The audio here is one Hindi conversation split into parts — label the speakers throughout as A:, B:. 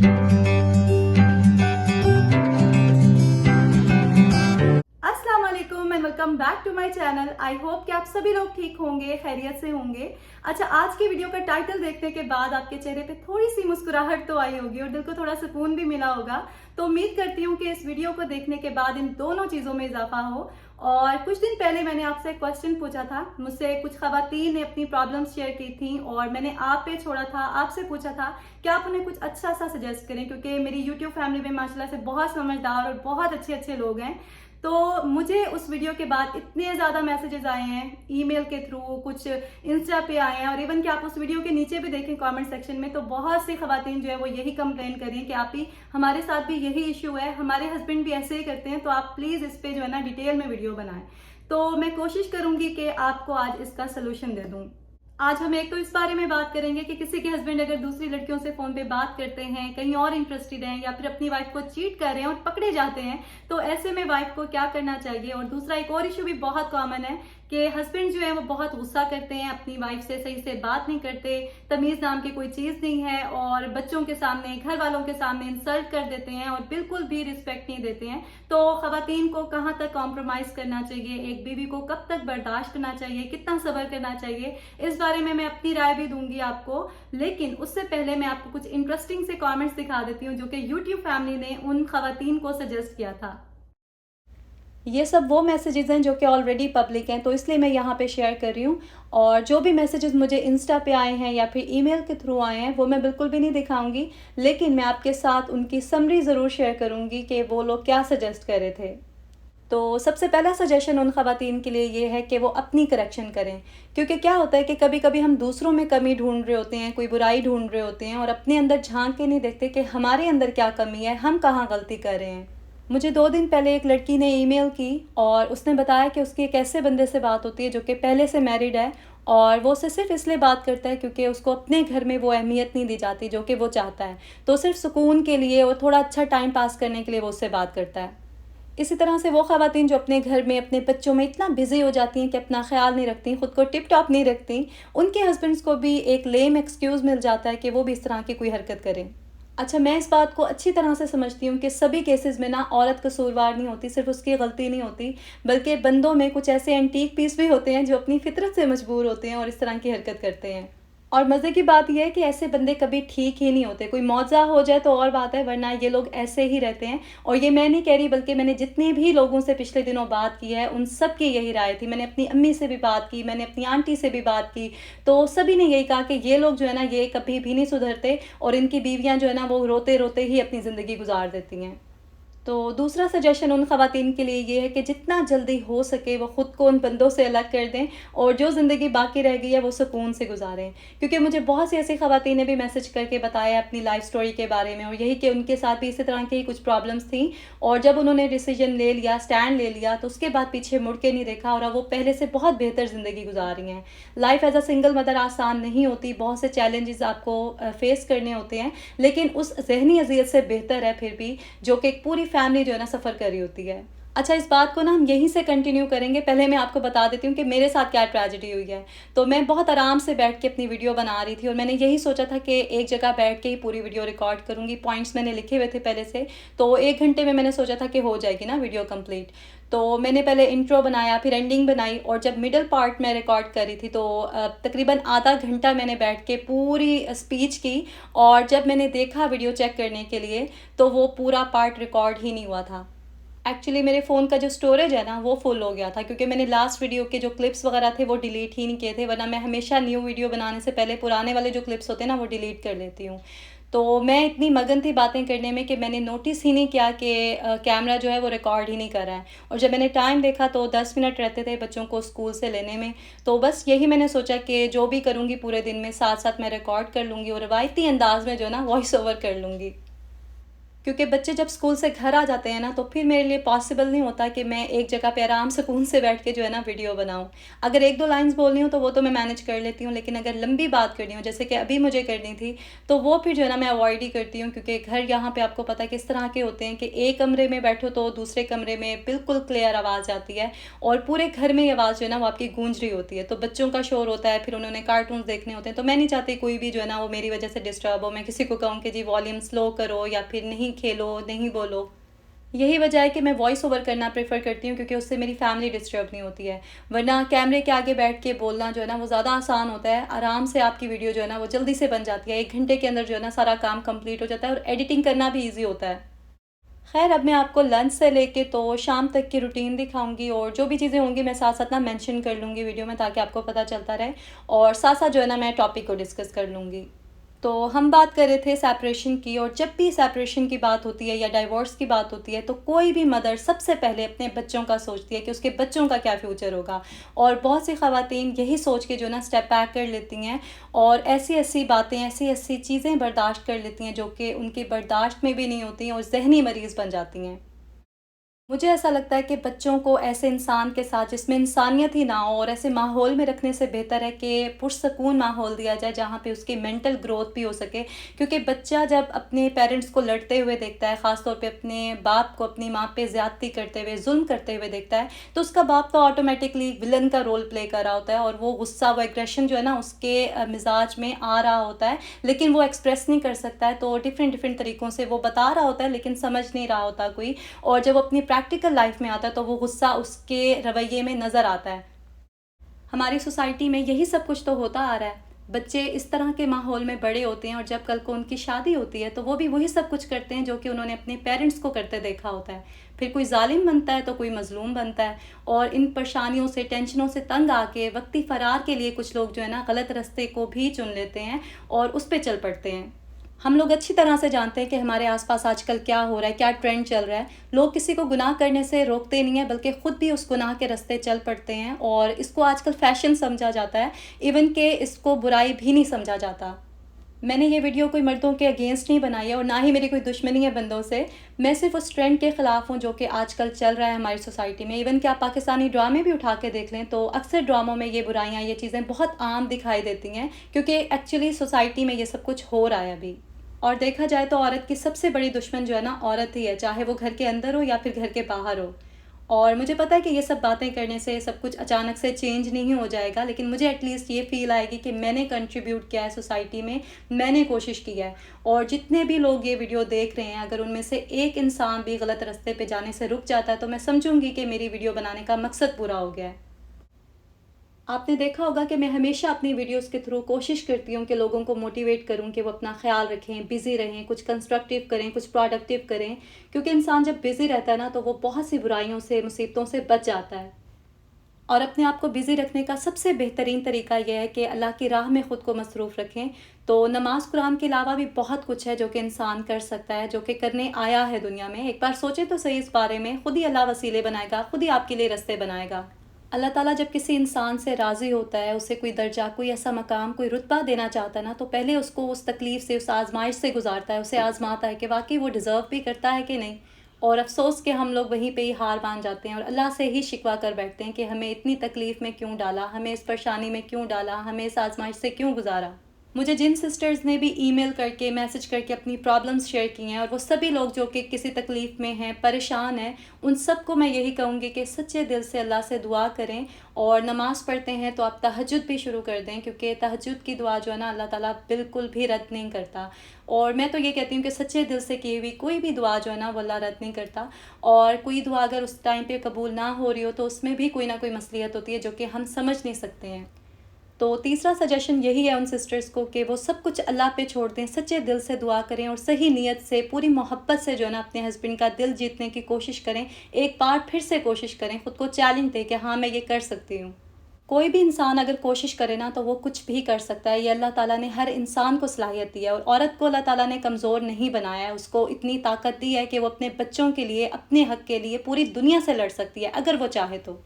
A: अस्सलाम वालेकुम and welcome back to my channel. I hope कि आप सभी लोग ठीक होंगे, खैरियत से होंगे। अच्छा, आज की वीडियो का टाइटल देखने के बाद आपके चेहरे पे थोड़ी सी मुस्कुराहट तो आई होगी और दिल को थोड़ा सुकून भी मिला होगा। तो उम्मीद करती हूँ कि इस वीडियो को देखने के बाद इन दोनों चीज़ों में इजाफा हो। और कुछ दिन पहले मैंने आपसे एक क्वेश्चन पूछा था, मुझसे कुछ खवातीन ने अपनी प्रॉब्लम्स शेयर की थी और मैंने आप पे छोड़ा था, आपसे पूछा था कि आप उन्हें कुछ अच्छा सा सजेस्ट करें, क्योंकि मेरी यूट्यूब फैमिली में माशाल्लाह से बहुत समझदार और बहुत अच्छे अच्छे लोग हैं। तो मुझे उस वीडियो के बाद इतने ज़्यादा मैसेजेस आए हैं, ईमेल के थ्रू, कुछ इंस्टा पे आए हैं, और इवन कि आप उस वीडियो के नीचे भी देखें कमेंट सेक्शन में, तो बहुत सी खवातीन जो है वो यही कंप्लेन कर रही हैं कि आप ही, हमारे साथ भी यही इशू है, हमारे हस्बैंड भी ऐसे ही करते हैं, तो आप प्लीज़ इस पे जो है ना डिटेल में वीडियो बनाएं। तो मैं कोशिश करूंगी कि आपको आज इसका सोल्यूशन दे दूं। आज हम एक तो इस बारे में बात करेंगे कि किसी के हस्बैंड अगर दूसरी लड़कियों से फोन पे बात करते हैं, कहीं और इंटरेस्टेड हैं, या फिर अपनी वाइफ को चीट कर रहे हैं और पकड़े जाते हैं, तो ऐसे में वाइफ को क्या करना चाहिए। और दूसरा एक और इशू भी बहुत कॉमन है कि हस्बैंड जो है वो बहुत गुस्सा करते हैं, अपनी वाइफ से सही से बात नहीं करते, तमीज नाम की कोई चीज नहीं है, और बच्चों के सामने, घर वालों के सामने इंसल्ट कर देते हैं और बिल्कुल भी रिस्पेक्ट नहीं देते हैं। तो खवातीन को कहाँ तक कॉम्प्रोमाइज करना चाहिए, एक बीवी को कब तक बर्दाश्त करना चाहिए, कितना सब्र करना चाहिए, इस बारे में मैं अपनी राय भी दूंगी आपको। लेकिन उससे पहले मैं आपको कुछ इंटरेस्टिंग से कमेंट्स दिखा देती हूँ जो कि यूट्यूब फैमिली ने उन खवातीन को सजेस्ट किया था। ये सब वो मैसेजेस हैं जो कि ऑलरेडी पब्लिक हैं, तो इसलिए मैं यहाँ पे शेयर कर रही हूँ। और जो भी मैसेजेस मुझे इंस्टा पे आए हैं या फिर ईमेल के थ्रू आए हैं, वो मैं बिल्कुल भी नहीं दिखाऊंगी, लेकिन मैं आपके साथ उनकी समरी ज़रूर शेयर करूँगी कि वो लोग क्या सजेस्ट कर रहे थे। तो सबसे पहला सजेशन उन खवातीन के लिए ये है कि वो अपनी करेक्शन करें, क्योंकि क्या होता है कि कभी कभी हम दूसरों में कमी ढूंढ रहे होते हैं, कोई बुराई ढूंढ रहे होते हैं, और अपने अंदर झांक के नहीं देखते कि हमारे अंदर क्या कमी है, हम कहाँ गलती कर रहे हैं। मुझे 2 दिन पहले एक लड़की ने ईमेल की और उसने बताया कि उसकी एक ऐसे बंदे से बात होती है जो कि पहले से मैरिड है, और वो उससे सिर्फ इसलिए बात करता है क्योंकि उसको अपने घर में वो अहमियत नहीं दी जाती जो कि वो चाहता है, तो सिर्फ सुकून के लिए और थोड़ा अच्छा टाइम पास करने के लिए वो उससे बात करता है। इसी तरह से वो ख़वातीन जो अपने घर में अपने बच्चों में इतना बिजी हो जाती हैं कि अपना ख्याल नहीं रखती, ख़ुद को टिप टॉप नहीं रखती, उनके हस्बैंड्स को भी एक लेम एक्सक्यूज़ मिल जाता है कि वो भी इस तरह की कोई हरकत करें। अच्छा, मैं इस बात को अच्छी तरह से समझती हूँ कि सभी केसेस में ना औरत कसूरवार नहीं होती, सिर्फ उसकी गलती नहीं होती, बल्कि बंदों में कुछ ऐसे एंटीक पीस भी होते हैं जो अपनी फितरत से मजबूर होते हैं और इस तरह की हरकत करते हैं। और मज़े की बात यह है कि ऐसे बंदे कभी ठीक ही नहीं होते, कोई मौजा हो जाए तो और बात है, वरना ये लोग ऐसे ही रहते हैं। और ये मैं नहीं कह रही, बल्कि मैंने जितने भी लोगों से पिछले दिनों बात की है उन सब की यही राय थी। मैंने अपनी अम्मी से भी बात की, मैंने अपनी आंटी से भी बात की, तो सभी ने यही कहा कि ये लोग जो है ना, ये कभी भी नहीं सुधरते, और इनकी बीवियाँ जो है ना, वो रोते रोते ही अपनी ज़िंदगी गुजार देती हैं। तो दूसरा सजेशन उन खवातीन के लिए ये है कि जितना जल्दी हो सके वो ख़ुद को उन बंदों से अलग कर दें, और जो ज़िंदगी बाकी रह गई है वो सुकून से गुजारें। क्योंकि मुझे बहुत सी ऐसी खवातीन ने भी मैसेज करके बताया अपनी लाइफ स्टोरी के बारे में, और यही कि उनके साथ भी इसी तरह की कुछ प्रॉब्लम्स थी, और जब उन्होंने डिसीजन ले लिया, स्टैंड ले लिया, तो उसके बाद पीछे मुड़ के नहीं देखा, और अब वो पहले से बहुत बेहतर ज़िंदगी गुजार रही हैं। Life as a single mother आसान नहीं होती, बहुत से चैलेंजेस आपको फेस करने होते हैं, लेकिन उस जहनी अजियत से बेहतर है फिर भी जो कि एक पूरी फैमिली जो है ना सफ़र कर रही होती है। अच्छा, इस बात को ना हम यहीं से कंटिन्यू करेंगे। पहले मैं आपको बता देती हूँ कि मेरे साथ क्या ट्रेजेडी हुई है। तो मैं बहुत आराम से बैठ के अपनी वीडियो बना रही थी, और मैंने यही सोचा था कि एक जगह बैठ के ही पूरी वीडियो रिकॉर्ड करूँगी। पॉइंट्स मैंने लिखे हुए थे पहले से, तो 1 घंटे में मैंने सोचा था कि हो जाएगी ना वीडियो कंप्लीट। तो मैंने पहले इंट्रो बनाया, फिर एंडिंग बनाई, और जब मिडल पार्ट में रिकॉर्ड कर रही थी तो तकरीबन आधा घंटा मैंने बैठ के पूरी स्पीच की, और जब मैंने देखा वीडियो चेक करने के लिए तो वो पूरा पार्ट रिकॉर्ड ही नहीं हुआ था। एक्चुअली मेरे फ़ोन का जो स्टोरेज है ना वो फुल हो गया था, क्योंकि मैंने लास्ट वीडियो के जो क्लिप्स वगैरह थे वो डिलीट ही नहीं किए थे, वरना मैं हमेशा न्यू वीडियो बनाने से पहले पुराने वाले जो क्लिप्स होते हैं ना वो डिलीट कर लेती हूँ। तो मैं इतनी मगन थी बातें करने में कि मैंने नोटिस ही नहीं किया कि कैमरा जो है वो रिकॉर्ड ही नहीं कर रहा है। और जब मैंने टाइम देखा तो 10 मिनट रहते थे बच्चों को स्कूल से लेने में, तो बस यही मैंने सोचा कि जो भी करूँगी पूरे दिन में साथ साथ मैं रिकॉर्ड कर लूँगी, और रवायती अंदाज में जो है ना वॉइस ओवर कर लूँगी। क्योंकि बच्चे जब स्कूल से घर आ जाते हैं ना, तो फिर मेरे लिए पॉसिबल नहीं होता कि मैं एक जगह पे आराम सुकून से बैठ के जो है ना वीडियो बनाऊँ। अगर 1-2 लाइन्स बोलनी हो तो वो तो मैं मैनेज कर लेती हूँ, लेकिन अगर लंबी बात करनी हो जैसे कि अभी मुझे करनी थी, तो वो फिर जो है ना मैं अवॉइड ही करती हूँ, क्योंकि घर यहाँ पे आपको पता है किस तरह के होते हैं कि एक कमरे में बैठो तो दूसरे कमरे में बिल्कुल क्लियर आवाज़ आती है और पूरे घर में ये आवाज़ जो है ना वो आपकी गूंज रही होती है। तो बच्चों का शोर होता है, फिर उन्होंने कार्टून्स देखने होते हैं, तो मैं नहीं चाहती कोई भी जो है ना वो मेरी वजह से डिस्टर्ब हो। मैं किसी को कहूँ कि जी वॉल्यूम स्लो करो या फिर नहीं खेलो, नहीं बोलो। यही वजह है कि मैं वॉइस ओवर करना प्रेफ़र करती हूँ, क्योंकि उससे मेरी फैमिली डिस्टर्ब नहीं होती है। वरना कैमरे के आगे बैठ के बोलना जो है ना वो ज़्यादा आसान होता है। आराम से आपकी वीडियो जो है ना वो जल्दी से बन जाती है। 1 घंटे के अंदर जो है ना सारा काम कंप्लीट हो जाता है और एडिटिंग करना भी ईज़ी होता है। ख़ैर, अब मैं आपको लंच से लेके तो शाम तक की रूटीन दिखाऊँगी और जो भी चीज़ें होंगी मैं साथ-साथ ना मेंशन कर लूँगी वीडियो में, ताकि आपको पता चलता रहे और साथ-साथ जो है ना मैं टॉपिक को डिस्कस कर लूँगी। तो हम बात कर रहे थे सेपरेशन की, और जब भी सेपरेशन की बात होती है या डाइवोर्स की बात होती है तो कोई भी मदर सबसे पहले अपने बच्चों का सोचती है कि उसके बच्चों का क्या फ्यूचर होगा। और बहुत सी ख़वातीन यही सोच के जो ना स्टेप बैक कर लेती हैं और ऐसी-ऐसी बातें, ऐसी-ऐसी चीज़ें बर्दाश्त कर लेती हैं जो कि उनकी बर्दाश्त में भी नहीं होती हैं और ज़हनी मरीज़ बन जाती हैं। मुझे ऐसा लगता है कि बच्चों को ऐसे इंसान के साथ जिसमें इंसानियत ही ना हो और ऐसे माहौल में रखने से बेहतर है कि पुरसकून माहौल दिया जाए, जहाँ पे उसकी मेंटल ग्रोथ भी हो सके। क्योंकि बच्चा जब अपने पेरेंट्स को लड़ते हुए देखता है, ख़ास तौर पे अपने बाप को अपनी माँ पे ज़्यादती करते हुए, जुल्म करते हुए देखता है, तो उसका बाप तो ऑटोमेटिकली विलन का रोल प्ले कर रहा होता है और वो गुस्सा, वो एग्रेशन जो है ना उसके मिजाज में आ रहा होता है, लेकिन वो एक्सप्रेस नहीं कर सकता है। तो डिफरेंट डिफरेंट तरीक़ों से वो बता रहा होता है, लेकिन समझ नहीं रहा होता कोई। और जब अपनी प्रैक्टिकल लाइफ में आता है तो वो गुस्सा उसके रवैये में नज़र आता है। हमारी सोसाइटी में यही सब कुछ तो होता आ रहा है। बच्चे इस तरह के माहौल में बड़े होते हैं और जब कल को उनकी शादी होती है तो वो भी वही सब कुछ करते हैं जो कि उन्होंने अपने पेरेंट्स को करते देखा होता है। फिर कोई ज़ालिम बनता है तो कोई मज़लूम बनता है, और इन परेशानियों से, टेंशनों से तंग आके वक्ती फ़रार के लिए कुछ लोग जो है ना गलत रास्ते को भी चुन लेते हैं और उस पे चल पड़ते हैं। हम लोग अच्छी तरह से जानते हैं कि हमारे आसपास आजकल क्या हो रहा है, क्या ट्रेंड चल रहा है। लोग किसी को गुनाह करने से रोकते नहीं हैं, बल्कि ख़ुद भी उस गुनाह के रास्ते चल पड़ते हैं और इसको आजकल फ़ैशन समझा जाता है, इवन कि इसको बुराई भी नहीं समझा जाता। मैंने ये वीडियो कोई मर्दों के अगेंस्ट नहीं बनाई है और ना ही मेरी कोई दुश्मनी है बंदों से। मैं सिर्फ़ उस ट्रेंड के ख़िलाफ़ हूँ जो कि आजकल चल रहा है हमारी सोसाइटी में। इवन कि आप पाकिस्तानी ड्रामे भी उठा के देख लें तो अक्सर ड्रामों में ये बुराइयाँ, ये चीज़ें बहुत आम दिखाई देती हैं, क्योंकि एक्चुअली सोसाइटी में ये सब कुछ हो रहा है अभी। और देखा जाए तो औरत की सबसे बड़ी दुश्मन जो है ना औरत ही है, चाहे वो घर के अंदर हो या फिर घर के बाहर हो। और मुझे पता है कि ये सब बातें करने से सब कुछ अचानक से चेंज नहीं हो जाएगा, लेकिन मुझे एटलीस्ट ये फ़ील आएगी कि मैंने कंट्रीब्यूट किया है सोसाइटी में, मैंने कोशिश की है। और जितने भी लोग ये वीडियो देख रहे हैं, अगर उनमें से एक इंसान भी गलत रास्ते पे जाने से रुक जाता है तो मैं समझूंगी कि मेरी वीडियो बनाने का मकसद पूरा हो गया है। आपने देखा होगा कि मैं हमेशा अपनी वीडियोस के थ्रू कोशिश करती हूँ कि लोगों को मोटिवेट करूँ कि वो अपना ख्याल रखें, बिज़ी रहें, कुछ कंस्ट्रक्टिव करें, कुछ प्रोडक्टिव करें। क्योंकि इंसान जब बिज़ी रहता है ना तो वो बहुत सी बुराइयों से, मुसीबतों से बच जाता है। और अपने आप को बिज़ी रखने का सबसे बेहतरीन तरीका यह है कि अल्लाह की राह में ख़ुद को मसरूफ़ रखें। तो नमाज़ कुरान के अलावा भी बहुत कुछ है जो कि इंसान कर सकता है, जो कि करने आया है दुनिया में। एक बार सोचें तो सही इस बारे में, ख़ुद ही अल्लाह वसीले बनाएगा, ख़ुद ही आपके लिए रास्ते बनाएगा। अल्लाह ताला जब किसी इंसान से राज़ी होता है, उसे कोई दर्जा, कोई ऐसा मकाम, कोई रुतबा देना चाहता है ना, तो पहले उसको उस तकलीफ़ से, उस आज़माइश से गुज़ारता है, उसे आज़माता है कि वाक़ई वो डिज़र्व भी करता है कि नहीं। और अफ़सोस कि हम लोग वहीं पे ही हार मान जाते हैं और अल्लाह से ही शिकवा कर बैठते हैं कि हमें इतनी तकलीफ़ में क्यों डाला, हमें इस परेशानी में क्यों डाला, हमें इस आज़माइश से क्यों गुज़ारा। मुझे जिन सिस्टर्स ने भी ईमेल करके, मैसेज करके अपनी प्रॉब्लम्स शेयर की हैं, और वो सभी लोग जो कि किसी तकलीफ़ में हैं, परेशान हैं, उन सबको मैं यही कहूँगी कि सच्चे दिल से अल्लाह से दुआ करें। और नमाज़ पढ़ते हैं तो आप तहज्जुद भी शुरू कर दें, क्योंकि तहज्जुद की दुआ जो है ना अल्लाह ताला बिल्कुल भी रद्द नहीं करता। और मैं तो ये कहती हूँ कि सच्चे दिल से की हुई कोई भी दुआ जो है ना वो अल्लाह रद्द नहीं करता। और कोई दुआ अगर उस टाइम पे कबूल ना हो रही हो तो उसमें भी कोई ना कोई मसलियत होती है जो कि हम समझ नहीं सकते हैं। तो तीसरा सजेशन यही है उन सिस्टर्स को कि वो सब कुछ अल्लाह पे छोड़ दें, सच्चे दिल से दुआ करें और सही नीयत से, पूरी मोहब्बत से जो है ना अपने हस्बैंड का दिल जीतने की कोशिश करें। एक बार फिर से कोशिश करें, ख़ुद को चैलेंज दें कि हाँ मैं ये कर सकती हूँ। कोई भी इंसान अगर कोशिश करे ना तो वो कुछ भी कर सकता है। ये अल्लाह ताला ने हर इंसान को सलाहियत दी है, और औरत को अल्लाह ताला ने कमज़ोर नहीं बनाया है। उसको इतनी ताकत दी है कि वो अपने बच्चों के लिए, अपने हक़ के लिए पूरी दुनिया से लड़ सकती है अगर वो चाहे तो।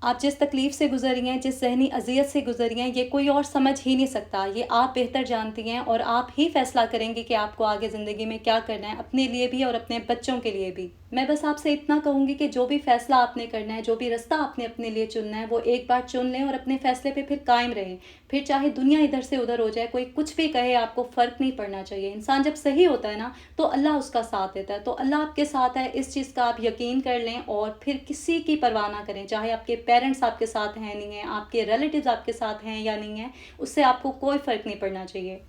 A: आप जिस तकलीफ़ से गुज़र रही हैं, जिस ज़हनी अज़ियत से गुज़र रही हैं, ये कोई और समझ ही नहीं सकता। ये आप बेहतर जानती हैं और आप ही फ़ैसला करेंगी कि आपको आगे ज़िंदगी में क्या करना है, अपने लिए भी और अपने बच्चों के लिए भी। मैं बस आपसे इतना कहूँगी कि जो भी फ़ैसला आपने करना है, जो भी रास्ता आपने अपने लिए चुनना है, वो एक बार चुन लें और अपने फ़ैसले पे फिर कायम रहें। फिर चाहे दुनिया इधर से उधर हो जाए, कोई कुछ भी कहे, आपको फ़र्क नहीं पड़ना चाहिए। इंसान जब सही होता है ना, तो अल्लाह उसका साथ देता है। तो अल्लाह आपके साथ है, इस चीज़ का आप यकीन कर लें और फिर किसी की परवाह ना करें। चाहे आपके पेरेंट्स आपके साथ हैं नहीं हैं, आपके रिलेटिव्स आपके साथ हैं या नहीं हैं, उससे आपको कोई फ़र्क नहीं पड़ना चाहिए।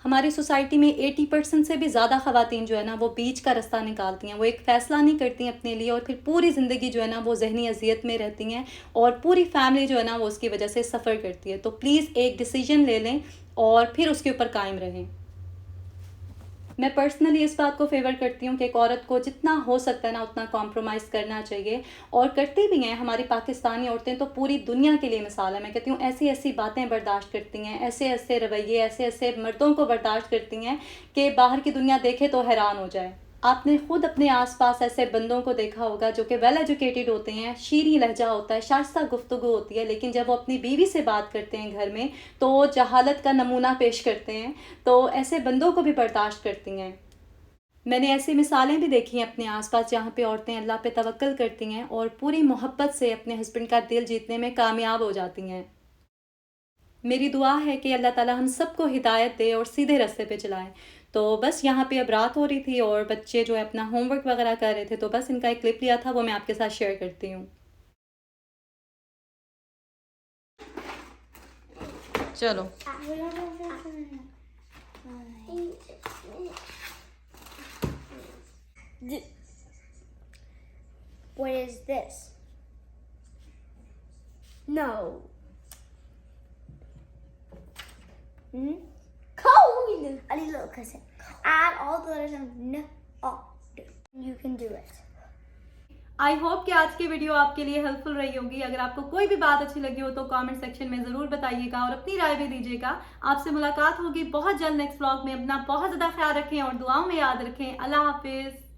A: हमारी सोसाइटी में 80% से भी ज़्यादा ख़वातीन जो है ना, वो बीच का रास्ता निकालती हैं। वो एक फ़ैसला नहीं करती हैं अपने लिए और फिर पूरी ज़िंदगी जो है ना, वो ज़हनी अज़ियत में रहती हैं और पूरी फैमिली जो है ना, वो उसकी वजह से सफ़र करती है। तो प्लीज़ एक डिसीजन ले लें और फिर उसके ऊपर कायम रहें। मैं पर्सनली इस बात को फ़ेवर करती हूँ कि एक औरत को जितना हो सकता है ना, उतना कॉम्प्रोमाइज़ करना चाहिए और करती भी हैं। हमारी पाकिस्तानी औरतें तो पूरी दुनिया के लिए मिसाल है। मैं कहती हूँ ऐसी-ऐसी बातें बर्दाश्त करती हैं, ऐसे-ऐसे रवैये, ऐसे-ऐसे मर्दों को बर्दाश्त करती हैं कि बाहर की दुनिया देखे तो हैरान हो जाए। आपने खुद अपने आस-पास ऐसे बंदों को देखा होगा जो कि वेल एजुकेटेड होते हैं, शीरीं लहज़ा होता है, शाइस्ता गुफ्तगू होती है, लेकिन जब वो अपनी बीवी से बात करते हैं घर में, तो वो जहालत का नमूना पेश करते हैं। तो ऐसे बंदों को भी बर्दाश्त करती हैं। मैंने ऐसी मिसालें भी देखी हैं अपने आस-पास, जहाँ पे औरतें अल्लाह पे तवक्कुल करती हैं और पूरी मोहब्बत से अपने हस्बैंड का दिल जीतने में कामयाब हो जाती हैं। मेरी दुआ है कि अल्लाह ताला हम सबको हिदायत दे और सीधे रास्ते पे चलाए। तो बस यहाँ पे अब रात हो रही थी और बच्चे जो है अपना होमवर्क वगैरह कर रहे थे, तो बस इनका एक क्लिप लिया था, वो मैं आपके साथ शेयर करती हूँ। चलो।
B: What is this? No. Cone! I need a little cousin. Add all the letters and no. Oh, you can do it.
A: I hope कि आज की वीडियो आपके लिए हेल्पफुल रही होगी। अगर आपको कोई भी बात अच्छी लगी हो तो कमेंट सेक्शन में ज़रूर बताइएगा और अपनी राय भी दीजिएगा। आपसे मुलाकात होगी बहुत जल्द नेक्स्ट व्लॉग में। अपना बहुत ज़्यादा ख्याल रखें और दुआओं में याद रखें। अल्लाह हाफिज़।